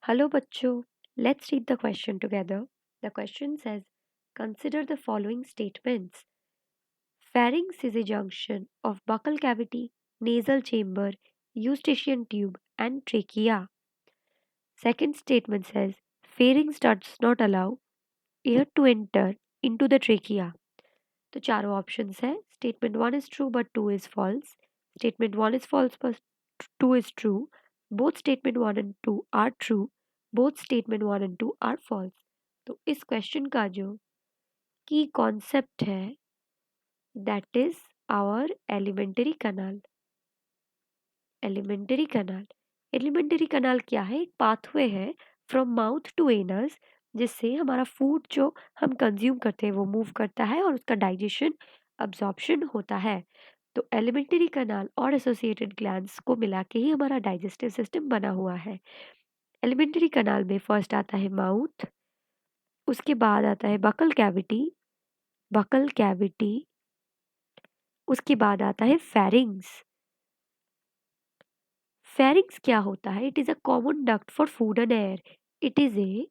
Hello, bachcho. Let's read the question together. The question says, consider the following statements. Pharynx is a junction of buccal cavity, nasal chamber, eustachian tube, and trachea. Second statement says, pharynx does not allow air to enter into the trachea. तो चारों options है. Statement one is true but two is false. Statement one is false but two is true. Both statement one and two are true. Both statement one and two are false. तो इस question का जो की concept है that is our elementary canal. Elementary canal. Elementary canal क्या है? एक pathway है फ्रॉम माउथ टू एनस, जिससे हमारा फूड जो हम कंज्यूम करते हैं वो मूव करता है और उसका डाइजेशन अब्जॉर्प्शन होता है. तो एलिमेंटरी कनाल और एसोसिएटेड ग्लैंड्स को मिला के ही हमारा डाइजेस्टिव सिस्टम बना हुआ है. एलिमेंटरी कनाल में फर्स्ट आता है माउथ, उसके बाद आता है बकल कैविटी. बकल कैविटी उसके बाद आता है फेरिंग्स. फेरिंग्स क्या होता है? It is a common duct for food and air. It is a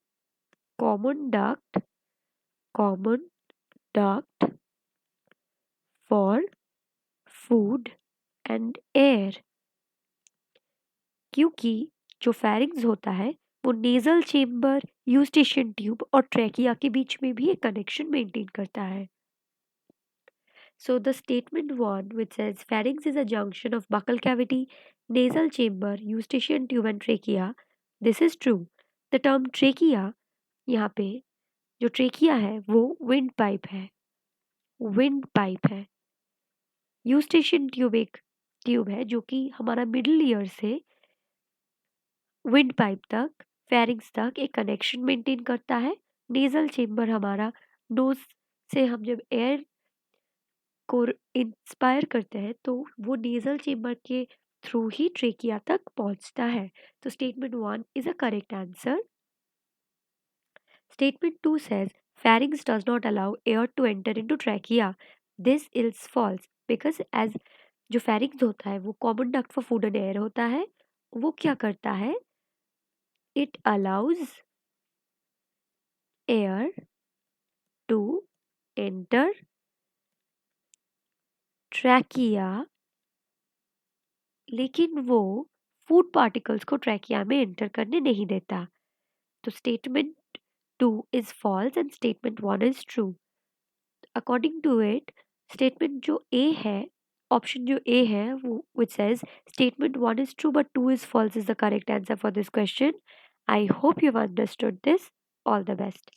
common duct, common duct for food and air. क्योंकि जो फेरिंग्स होता है वो नेजल चेम्बर, यूस्टेशियन ट्यूब और ट्रैकिया के बीच में भी एक कनेक्शन मेंटेन करता है. So the statement one, which says pharynx is a junction of buccal cavity, nasal chamber, eustachian tube and trachea, this is true. The term trachea, यहाँ पे जो ट्रेकिया है वो विंड पाइप है. विंड पाइप है. Eustachian tube एक tube है जो कि हमारा मिडिल ईयर से विंड पाइप तक, फेरिंग्स तक एक कनेक्शन मेंटेन करता है. नेजल चेम्बर हमारा नोज से हम जब एयर को इंस्पायर करते हैं तो वो नेजल चेम्बर के थ्रू ही ट्रेकिया तक पहुंचता है. तो statement one is a correct answer. Statement 2 says pharynx does not allow air to enter into trachea. This is false because as जो pharynx होता है वो common duct for food and air होता है. वो क्या करता है? It allows air to enter trachea, लेकिन वो फूड पार्टिकल्स को ट्रैकिया में एंटर करने नहीं देता. तो statement 2 is false and statement 1 is true. According to it statement जो ए है, ऑप्शन जो ए है वो which says statement one is true but two is false is the correct answer for this question. I hope you have understood this. All the best.